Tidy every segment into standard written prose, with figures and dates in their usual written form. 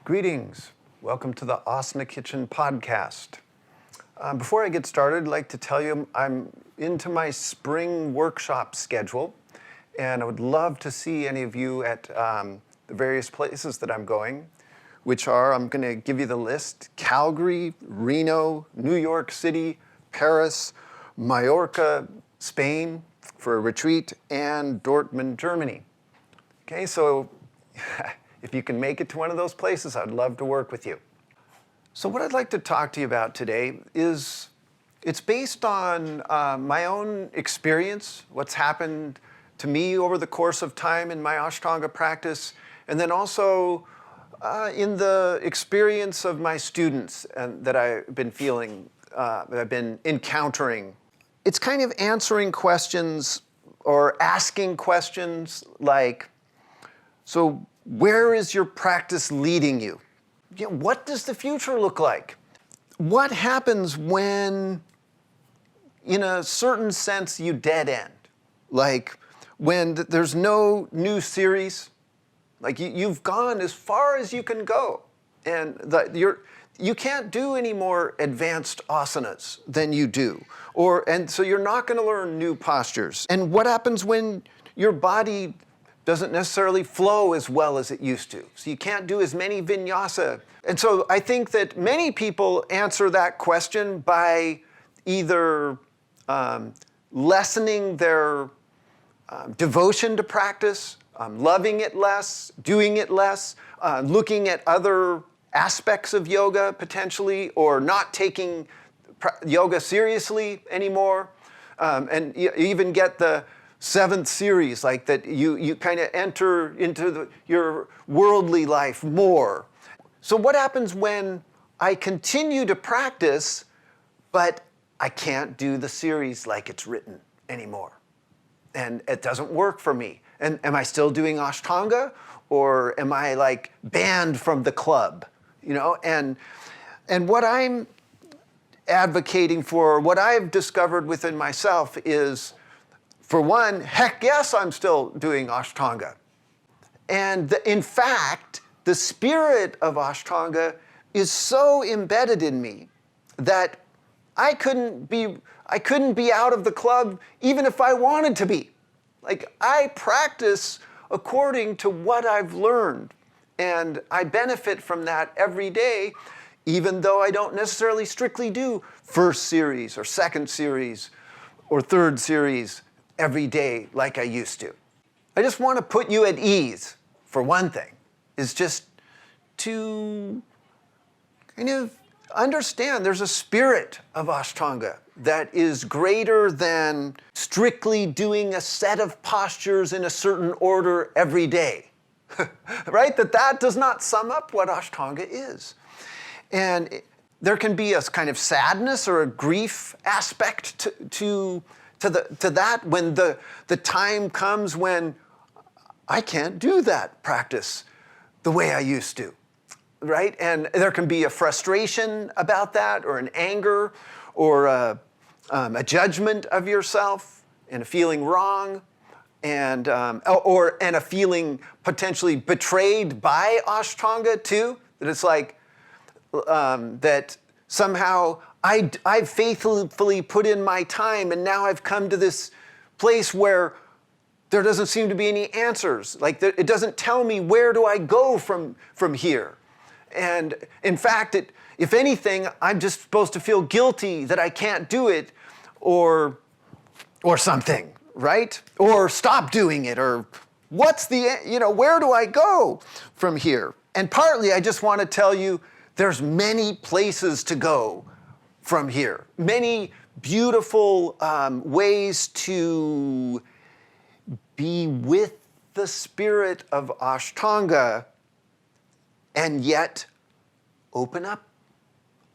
Greetings. Welcome to the Asana Kitchen podcast. Before I get started, I'd like to tell you I'm into my spring workshop schedule, and I would love to see any of you at the various places that I'm going, which are, I'm going to give you the list: Calgary, Reno, New York City, Paris, Mallorca, Spain for a retreat, and Dortmund, Germany. Okay, so if you can make it to one of those places, I'd love to work with you. So what I'd like to talk to you about today is, it's based on my own experience, what's happened to me over the course of time in my Ashtanga practice, and then also in the experience of my students that I've been feeling, that I've been encountering. It's kind of answering questions or asking questions like, so where is your practice leading you? What does the future look like? What happens when, in a certain sense, you dead end? Like when there's no new series, like you've gone as far as you can go, and you can't do any more advanced asanas than you do, and so you're not going to learn new postures. And what happens when your body doesn't necessarily flow as well as it used to? So you can't do as many vinyasa. And so I think that many people answer that question by either lessening their devotion to practice, loving it less, doing it less, looking at other aspects of yoga potentially, or not taking yoga seriously anymore. And you even get the seventh series, like that you kind of enter into your worldly life more. So what happens when I continue to practice, but I can't do the series like it's written anymore? And it doesn't work for me. And am I still doing Ashtanga, or am I like banned from the club? And what I'm advocating for, what I've discovered within myself is, for one, heck yes, I'm still doing Ashtanga. And in fact, the spirit of Ashtanga is so embedded in me that I couldn't be out of the club even if I wanted to be. Like, I practice according to what I've learned, and I benefit from that every day, even though I don't necessarily strictly do first series or second series or third series every day like I used to. I just want to put you at ease, for one thing, is just to kind of understand there's a spirit of Ashtanga that is greater than strictly doing a set of postures in a certain order every day, right? That does not sum up what Ashtanga is. And there can be a kind of sadness or a grief aspect to that when the time comes when I can't do that practice the way I used to, right? And there can be a frustration about that, or an anger, or a judgment of yourself, and a feeling wrong, and a feeling potentially betrayed by Ashtanga too. That it's like that somehow I've faithfully put in my time, and now I've come to this place where there doesn't seem to be any answers. Like, it doesn't tell me where do I go from here. And in fact, if anything, I'm just supposed to feel guilty that I can't do it, or something, right? Or stop doing it, or where do I go from here? And partly I just want to tell you there's many places to go from here. Many beautiful ways to be with the spirit of Ashtanga and yet open up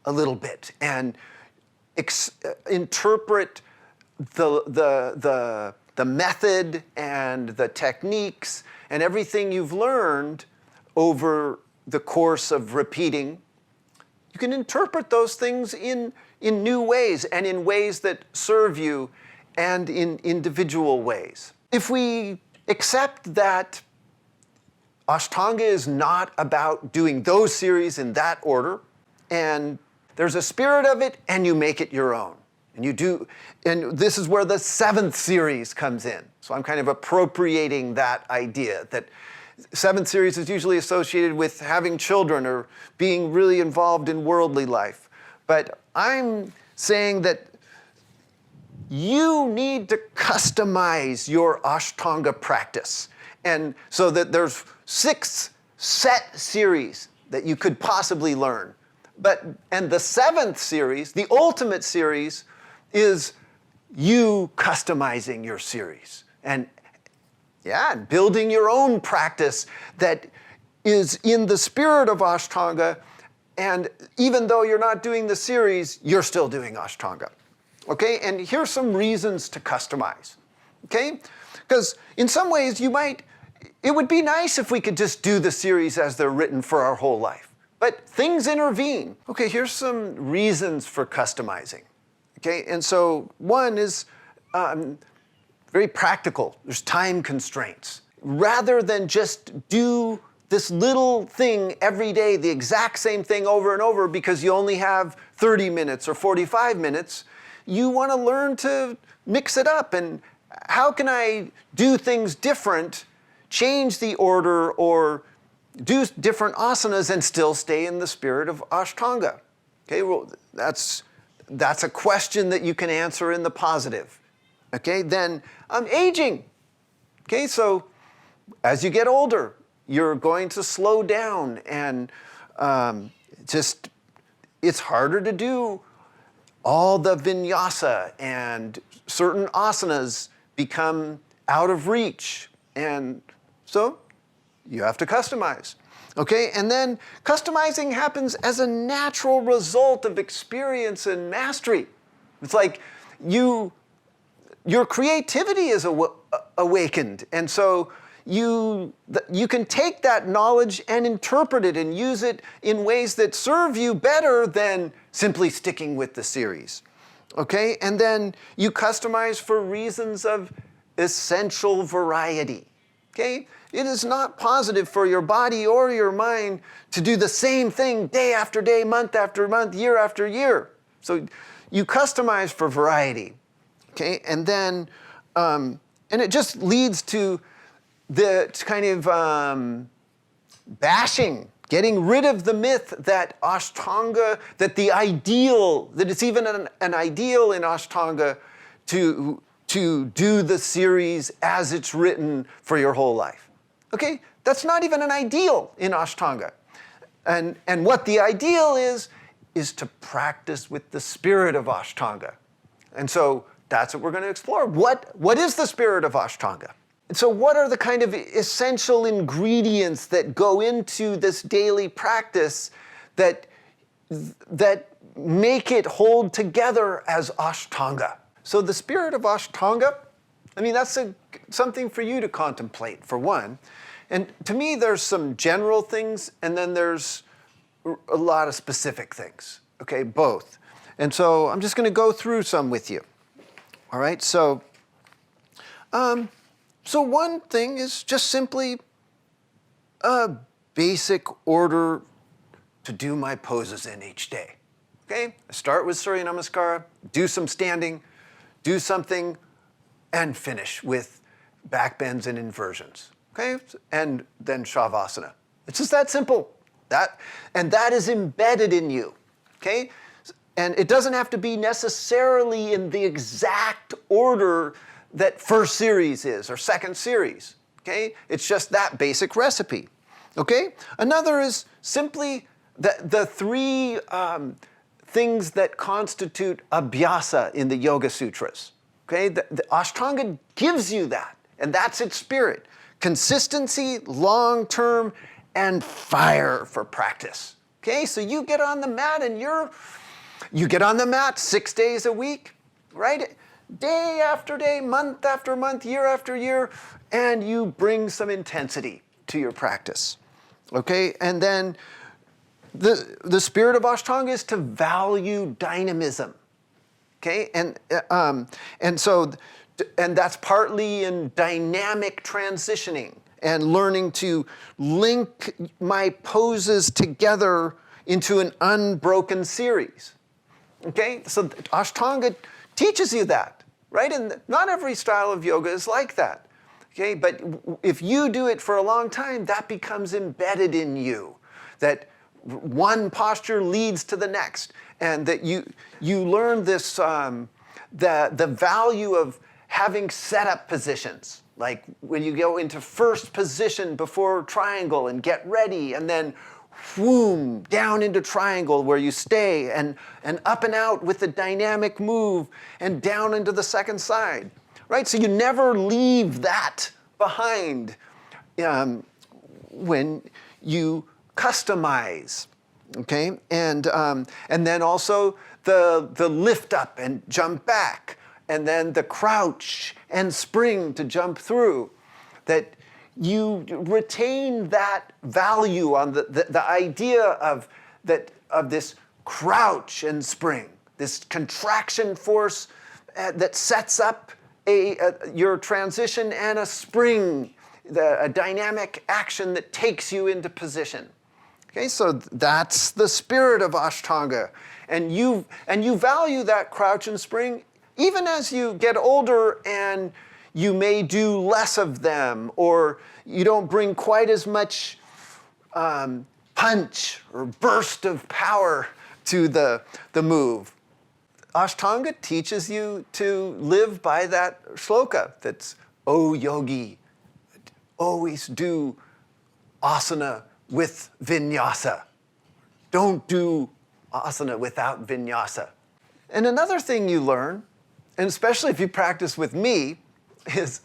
a little bit and interpret the method and the techniques and everything you've learned over the course of repeating. You can interpret those things in new ways, and in ways that serve you, and in individual ways. If we accept that Ashtanga is not about doing those series in that order, and there's a spirit of it, and you make it your own. And this is where the 7th series comes in. So I'm kind of appropriating that idea that 7th series is usually associated with having children or being really involved in worldly life. But I'm saying that you need to customize your Ashtanga practice. And so that there's 6 set series that you could possibly learn. And the 7th series, the ultimate series, is you customizing your series and building your own practice that is in the spirit of Ashtanga. And even though you're not doing the series, you're still doing Ashtanga. Okay, and here's some reasons to customize. Okay, because in some ways it would be nice if we could just do the series as they're written for our whole life. But things intervene. Okay, here's some reasons for customizing. Okay, and so one is very practical. There's time constraints. Rather than just do this little thing every day, the exact same thing over and over because you only have 30 minutes or 45 minutes, you want to learn to mix it up. And how can I do things different, change the order, or do different asanas and still stay in the spirit of Ashtanga? Okay, well, that's a question that you can answer in the positive. Okay, then aging. Okay, so as you get older, you're going to slow down and it's harder to do all the vinyasa, and certain asanas become out of reach. And so you have to customize. Okay, and then customizing happens as a natural result of experience and mastery. It's like your creativity is awakened, and so you can take that knowledge and interpret it and use it in ways that serve you better than simply sticking with the series. Okay, and then you customize for reasons of essential variety. Okay, it is not positive for your body or your mind to do the same thing day after day, month after month, year after year. So you customize for variety. Okay, and then and it just leads to the kind of bashing, getting rid of the myth that Ashtanga, that it's even an ideal in Ashtanga to do the series as it's written for your whole life. Okay, that's not even an ideal in Ashtanga. And what the ideal is to practice with the spirit of Ashtanga. And so that's what we're going to explore. What is the spirit of Ashtanga? And so what are the kind of essential ingredients that go into this daily practice that make it hold together as Ashtanga? So the spirit of Ashtanga, that's something for you to contemplate, for one. And to me, there's some general things, and then there's a lot of specific things, okay, both. And so I'm just going to go through some with you. All right, so one thing is just simply a basic order to do my poses in each day. Okay, I start with Surya Namaskara, do some standing, do something, and finish with back bends and inversions. Okay, and then Shavasana. It's just that simple. That is embedded in you. Okay, and it doesn't have to be necessarily in the exact order that first series is or second series. Okay, it's just that basic recipe. Okay, another is simply the 3 things that constitute abhyasa in the Yoga Sutras. Okay, the Ashtanga gives you that, and that's its spirit. Consistency, long-term, and fire for practice. Okay, so you get on the mat and you get on the mat 6 days a week, right? Day after day, month after month, year after year, and you bring some intensity to your practice. Okay, and then the spirit of Ashtanga is to value dynamism. Okay, and that's partly in dynamic transitioning. and learning to link my poses together into an unbroken series. Okay, so Ashtanga teaches you that, right? And not every style of yoga is like that. Okay, but if you do it for a long time, that becomes embedded in you, that one posture leads to the next, and that you learn this, the value of having setup positions, like when you go into first position before triangle and get ready, and then whoom, down into triangle where you stay, and up and out with the dynamic move, and down into the second side, right? So you never leave that behind when you customize, okay? And then also the lift up and jump back, and then the crouch and spring to jump through, that you retain that value on the idea of this crouch and spring, this contraction force that sets up your transition, and a spring, a dynamic action that takes you into position. Okay, so that's the spirit of Ashtanga, and you value that crouch and spring even as you get older, and you may do less of them, or you don't bring quite as much punch or burst of power to the move. Ashtanga teaches you to live by that shloka that's, "O yogi, always do asana with vinyasa. Don't do asana without vinyasa." And another thing you learn, and especially if you practice with me, is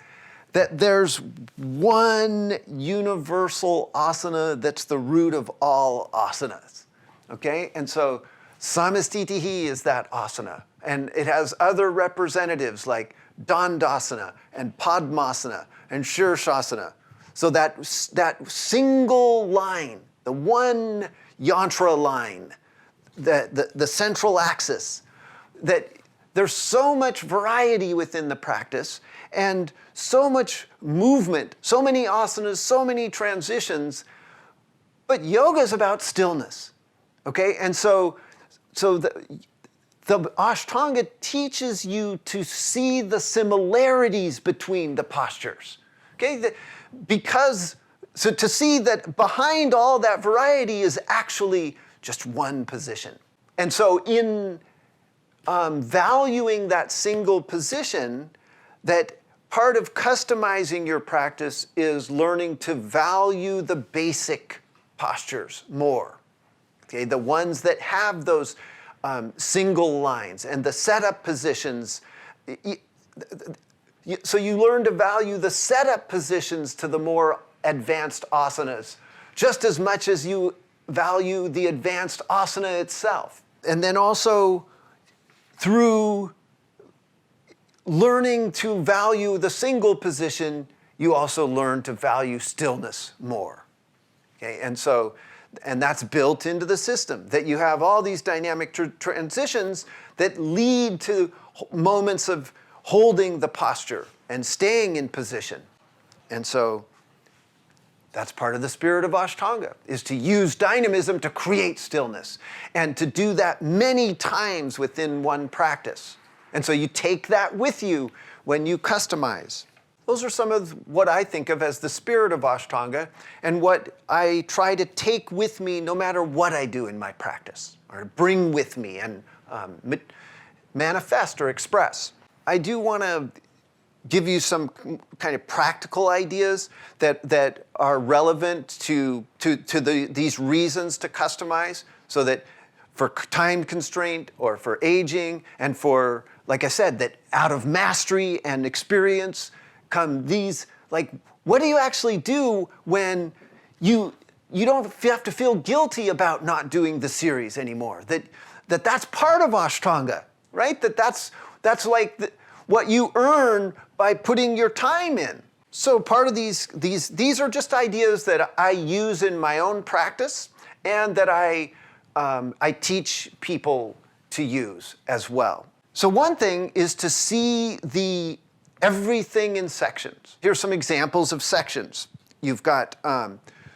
that there's one universal asana that's the root of all asanas, okay? And so samastitihi is that asana, and it has other representatives like dandasana and padmasana and shirshasana. So that single line, the one yantra line, the central axis, that there's so much variety within the practice, and so much movement, so many asanas, so many transitions, but yoga is about stillness, okay? And so the Ashtanga teaches you to see the similarities between the postures, okay? So to see that behind all that variety is actually just one position. And so in valuing that single position, that part of customizing your practice is learning to value the basic postures more, okay? The ones that have those single lines and the setup positions. So you learn to value the setup positions to the more advanced asanas, just as much as you value the advanced asana itself. And then also, through learning to value the single position, you also learn to value stillness more. Okay, and that's built into the system, that you have all these dynamic transitions that lead to moments of holding the posture and staying in position. And so that's part of the spirit of Ashtanga, is to use dynamism to create stillness, and to do that many times within one practice. And so you take that with you when you customize. Those are some of what I think of as the spirit of Ashtanga, and what I try to take with me no matter what I do in my practice, or bring with me and manifest or express. I do want to give you some kind of practical ideas that are relevant to these reasons to customize, so that for time constraint or for aging, and for, like I said, that out of mastery and experience come these, like, what do you actually do when you don't have to feel guilty about not doing the series anymore? That's part of Ashtanga, right? That's like what you earn by putting your time in. So part of these are just ideas that I use in my own practice, and that I teach people to use as well. So one thing is to see everything in sections. Here's some examples of sections. You've got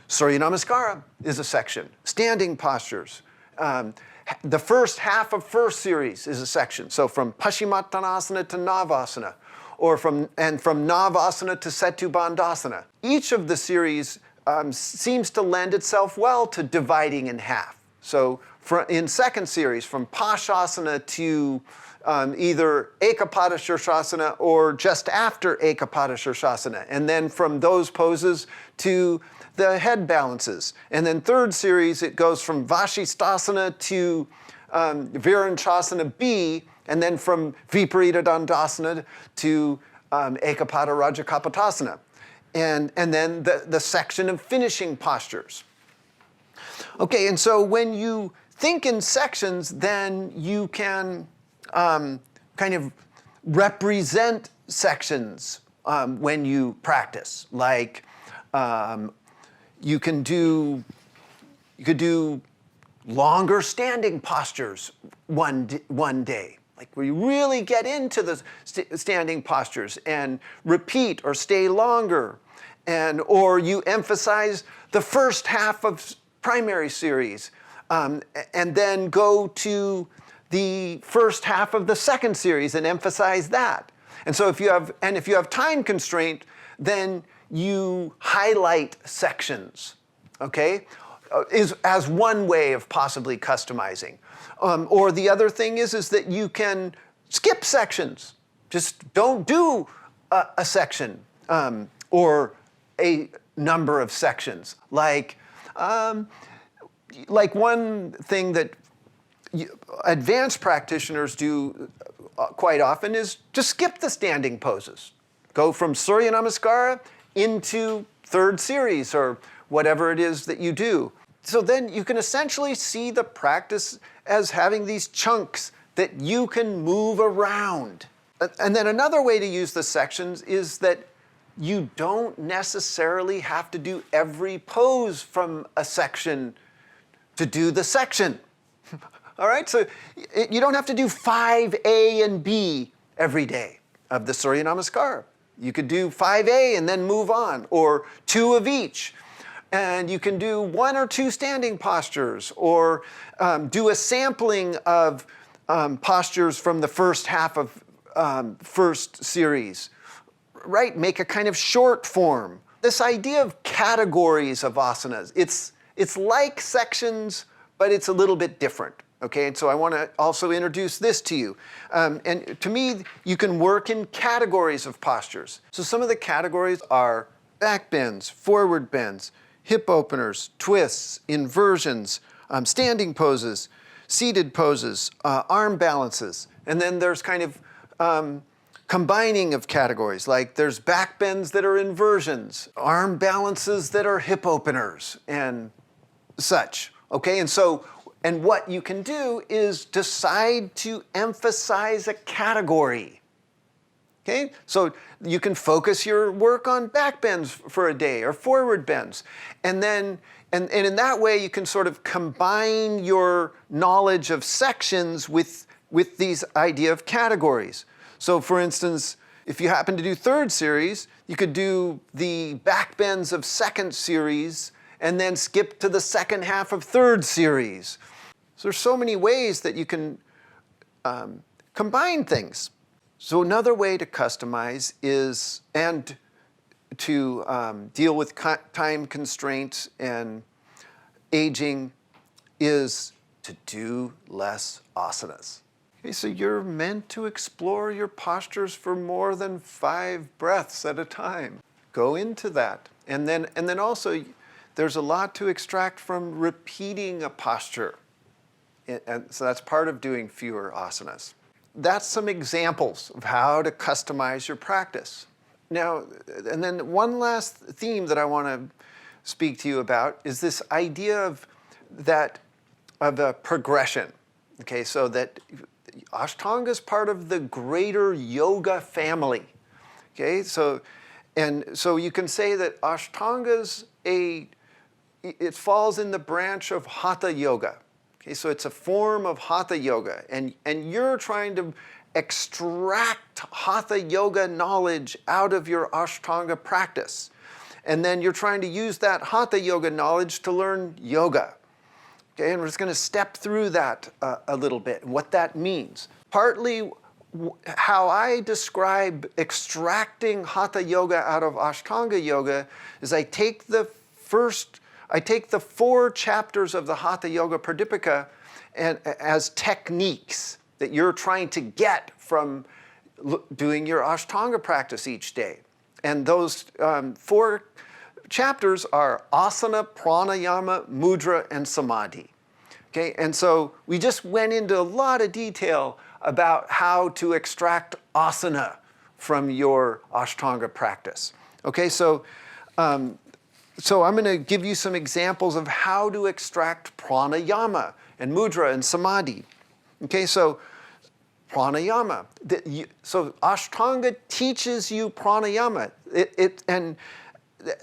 Surya Namaskara is a section. Standing postures. The first half of first series is a section. So from Paschimottanasana to Navasana, or from Navasana to Setu Bandhasana. Each of the series seems to lend itself well to dividing in half. So in second series, from Pashasana to either Ekapada Shirshasana or just after Ekapada Shirshasana, and then from those poses to the head balances. And then third series, it goes from Vashisthasana to Viranchasana B, and then from Viparita Dandasana to Ekapada Rajakapotasana. And then the section of finishing postures. Okay, and so when you think in sections, then you can kind of represent sections when you practice. Like you could do longer standing postures one day. Like where you really get into the standing postures and repeat or stay longer. Or you emphasize the first half of primary series and then go to the first half of the second series and emphasize that. And so if you have time constraint, then you highlight sections, okay? As one way of possibly customizing. Or the other thing is that you can skip sections. Just don't do a section or a number of sections. Like one thing that advanced practitioners do quite often is just skip the standing poses. Go from Surya Namaskara into third series or whatever it is that you do. So then you can essentially see the practice as having these chunks that you can move around. And then another way to use the sections is that you don't necessarily have to do every pose from a section to do the section. All right, so you don't have to do 5A and B every day of the Surya Namaskara. You could do 5A and then move on, or 2 of each. And you can do 1 or 2 standing postures, or do a sampling of postures from the first half of first series, right? Make a kind of short form. This idea of categories of asanas, it's like sections, but it's a little bit different. Okay, and so I want to also introduce this to you. And to me, you can work in categories of postures. So some of the categories are back bends, forward bends, hip openers, twists, inversions, standing poses, seated poses, arm balances. And then there's kind of combining of categories, like there's back bends that are inversions, arm balances that are hip openers, and such. Okay, and what you can do is decide to emphasize a category. Okay, so you can focus your work on back bends for a day or forward bends. And then, and in that way, you can sort of combine your knowledge of sections with these idea of categories. So for instance, if you happen to do third series, you could do the back bends of second series and then skip to the second half of third series. So there's so many ways that you can combine things. So another way to customize is, and to deal with time constraints and aging, is to do less asanas. Okay, so you're meant to explore your postures for more than 5 breaths at a time. Go into that. And then also, there's a lot to extract from repeating a posture. And so that's part of doing fewer asanas. That's some examples of how to customize your practice. Now, and then one last theme that I want to speak to you about is this idea of a progression. Okay, so that Ashtanga is part of the greater yoga family. Okay, so you can say that Ashtanga's it falls in the branch of Hatha yoga. Okay, so it's a form of Hatha yoga, and you're trying to extract Hatha yoga knowledge out of your Ashtanga practice. And then you're trying to use that hatha yoga knowledge to learn yoga. Okay, and we're just going to step through that a little bit, and what that means. Partly how I describe extracting hatha yoga out of Ashtanga yoga is I take the 4 chapters of the Hatha Yoga Pradipika and as techniques that you're trying to get from doing your Ashtanga practice each day. And those 4 chapters are asana, pranayama, mudra, and samadhi. Okay, and so we just went into a lot of detail about how to extract asana from your Ashtanga practice. Okay, so I'm going to give you some examples of how to extract pranayama and mudra and samadhi. Okay, so pranayama. So Ashtanga teaches you pranayama. And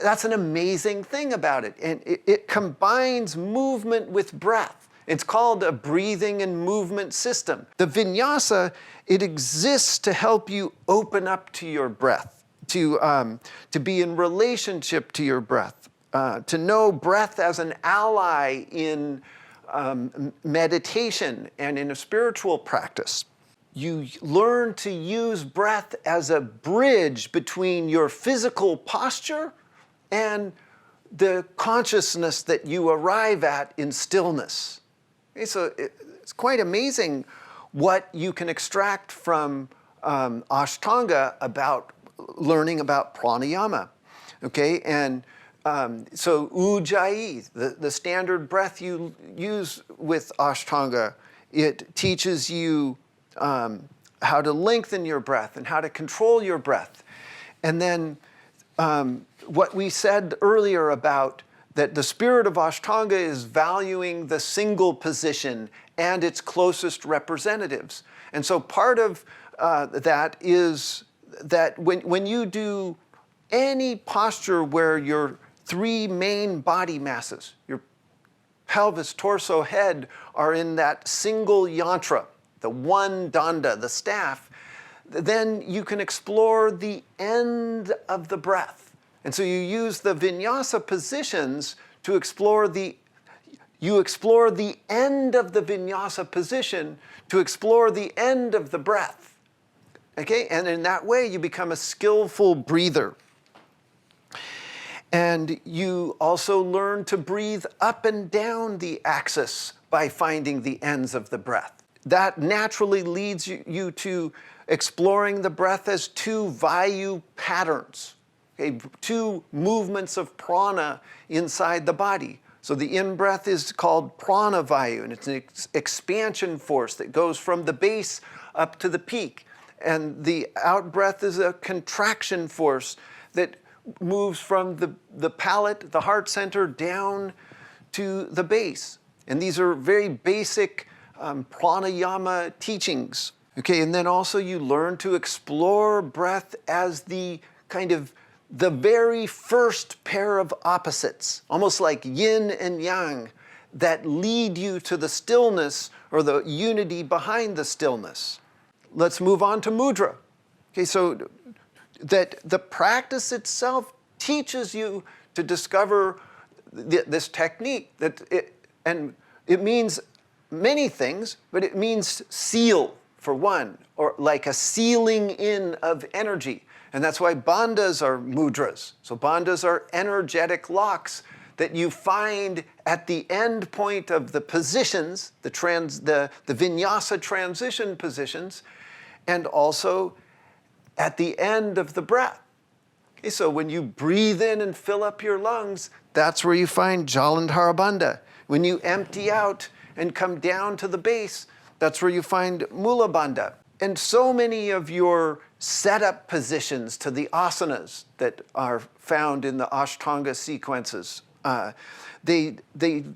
that's an amazing thing about it. And it combines movement with breath. It's called a breathing and movement system. The vinyasa, it exists to help you open up to your breath, to be in relationship to your breath, to know breath as an ally in meditation and in a spiritual practice. You learn to use breath as a bridge between your physical posture and the consciousness that you arrive at in stillness. Okay, so it's quite amazing what you can extract from Ashtanga about learning about pranayama. Okay, and so Ujjayi, the standard breath you use with Ashtanga, it teaches you how to lengthen your breath and how to control your breath. And then what we said earlier about that the spirit of Ashtanga is valuing the single position and its closest representatives. And so part of that is that when you do any posture where your 3 main body masses, your pelvis, torso, head, are in that single yantra, the one danda, the staff, then you can explore the end of the breath. And so you use the vinyasa positions to explore the end of the vinyasa position to explore the end of the breath. Okay, and in that way you become a skillful breather. And you also learn to breathe up and down the axis by finding the ends of the breath. That naturally leads you to exploring the breath as 2 vayu patterns, okay, 2 movements of prana inside the body. So the in-breath is called prana vayu, and it's an expansion force that goes from the base up to the peak. And the out-breath is a contraction force that moves from the palate, the heart center, down to the base. And these are very basic pranayama teachings. Okay, and then also you learn to explore breath as the kind of the very first pair of opposites, almost like yin and yang, that lead you to the stillness or the unity behind the stillness. Let's move on to mudra. Okay, so that the practice itself teaches you to discover this technique, and it means many things, but it means seal, for one, or like a sealing in of energy. And that's why bandhas are mudras. So bandhas are energetic locks that you find at the end point of the positions, the vinyasa transition positions, and also at the end of the breath. Okay, so when you breathe in and fill up your lungs, that's where you find Jalandhara bandha. When you empty out and come down to the base, that's where you find Mula bandha. And so many of your setup positions to the asanas that are found in the Ashtanga sequences, they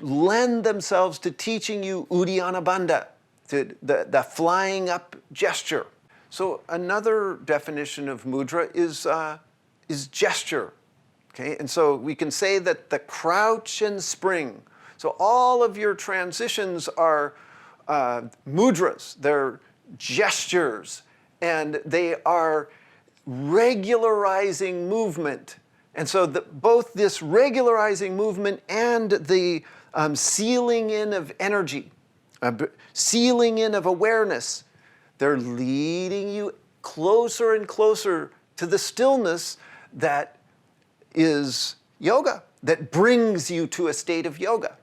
lend themselves to teaching you Uddiyana bandha, to the flying up gesture. So another definition of mudra is gesture. Okay, and so we can say that the crouch and spring. So all of your transitions are mudras. They're gestures, and they are regularizing movement And so both this regularizing movement and the sealing in of energy, sealing in of awareness, they're leading you closer and closer to the stillness that is yoga, that brings you to a state of yoga.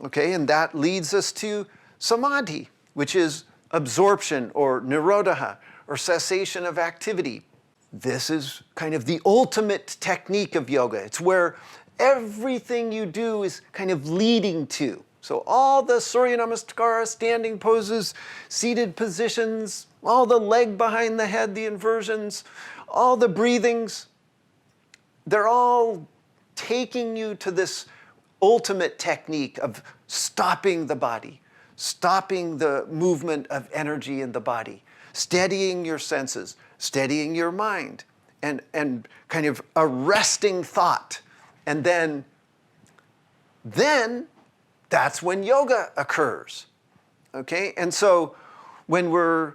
Okay, and that leads us to samadhi, which is absorption or nirodha, or cessation of activity. This is kind of the ultimate technique of yoga. It's where everything you do is kind of leading to. So all the Surya Namaskara, standing poses, seated positions, all the leg behind the head, the inversions, all the breathings, they're all taking you to this ultimate technique of stopping the body, stopping the movement of energy in the body, steadying your senses, steadying your mind, and kind of arresting thought. And then that's when yoga occurs. Okay? And so when we're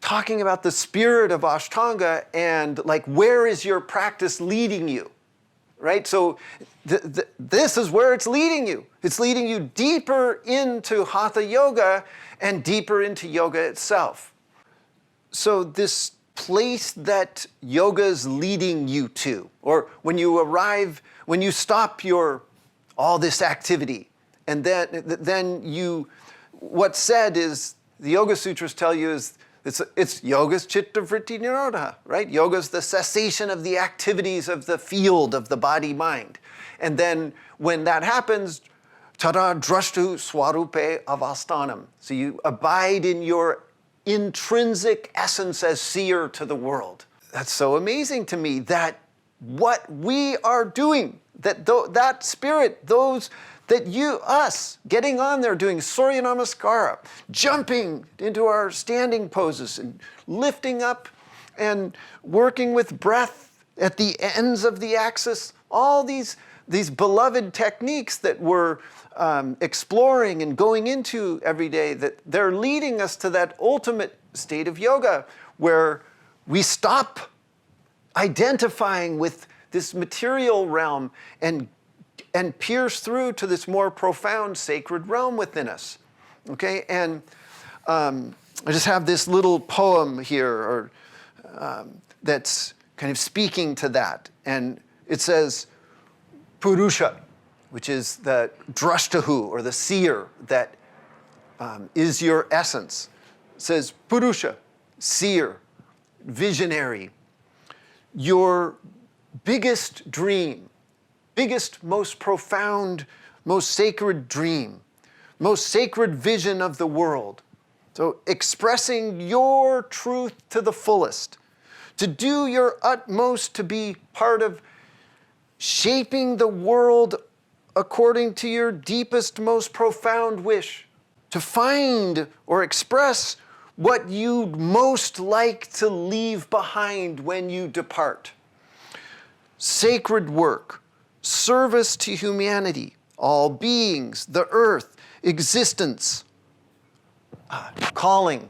talking about the spirit of Ashtanga and like, where is your practice leading you? Right? So this is where it's leading you. It's leading you deeper into Hatha Yoga and deeper into yoga itself. So this place that yoga is leading you to, or when you arrive, when you stop all this activity, and then what's said is, the Yoga Sutras tell you is, it's yoga's chitta vritti nirodha, right? Yoga's the cessation of the activities of the field of the body-mind. And then when that happens, tada drashtu swarupe avastanam. So you abide in your intrinsic essence as seer to the world. That's so amazing to me, that what we are doing, that spirit, us getting on there doing Surya Namaskara, jumping into our standing poses and lifting up and working with breath at the ends of the axis, all these beloved techniques that we're exploring and going into every day, that they're leading us to that ultimate state of yoga where we stop identifying with this material realm and pierce through to this more profound sacred realm within us. Okay, and I just have this little poem here that's kind of speaking to that. And it says, Purusha, which is the drashtahu, or the seer that is your essence. It says, Purusha, seer, visionary, your biggest dream, biggest, most profound, most sacred dream, most sacred vision of the world. So expressing your truth to the fullest, to do your utmost to be part of shaping the world according to your deepest, most profound wish, to find or express what you'd most like to leave behind when you depart. Sacred work, service to humanity, all beings, the earth, existence, calling,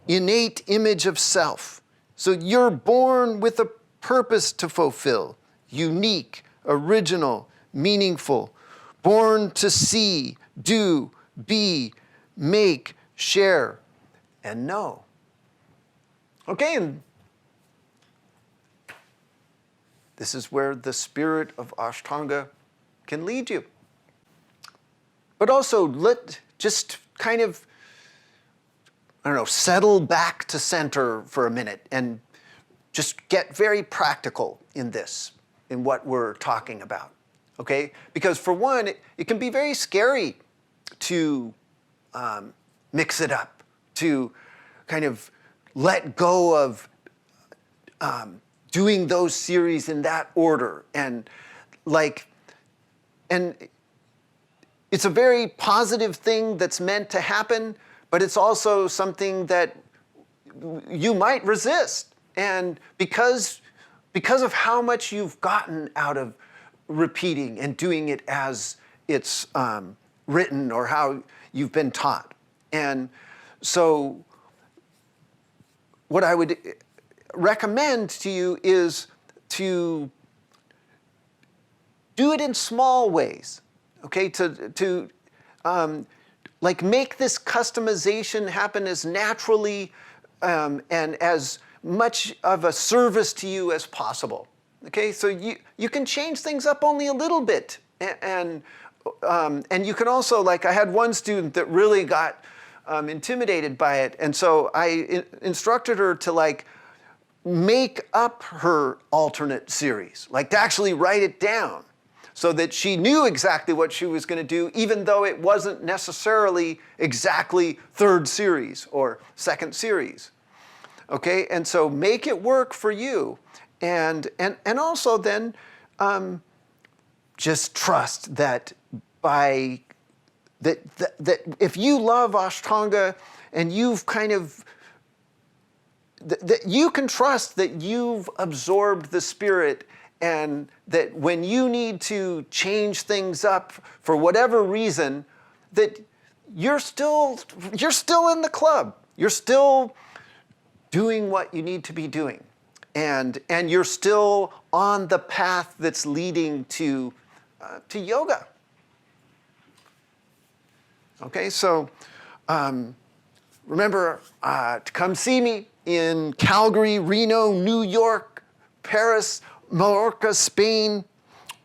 innate image of self. So you're born with a purpose to fulfill, unique, original, meaningful, born to see, do, be, make, share, and know. Okay, and this is where the spirit of Ashtanga can lead you. But also, just kind of, settle back to center for a minute and just get very practical in this, in what we're talking about, okay? Because for one, it can be very scary to mix it up, to kind of let go of doing those series in that order. And it's a very positive thing that's meant to happen, but it's also something that you might resist. And because of how much you've gotten out of repeating and doing it as it's written or how you've been taught. And so what I would recommend to you is to do it in small ways, okay? Like make this customization happen as naturally and as much of a service to you as possible. Okay, so you can change things up only a little bit, and you can also, like, I had one student that really got intimidated by it, and so I instructed her to like make up her alternate series, like to actually write it down, so that she knew exactly what she was going to do, even though it wasn't necessarily exactly third series or second series. Okay, and so make it work for you. And also then just trust that that if you love Ashtanga and you've kind of, that you can trust that you've absorbed the spirit, and that when you need to change things up for whatever reason, that you're still in the club. You're still doing what you need to be doing. And you're still on the path that's leading to yoga. Okay, so remember to come see me in Calgary, Reno, New York, Paris, Mallorca, Spain,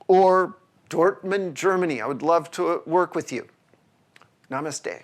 or Dortmund, Germany. I would love to work with you. Namaste.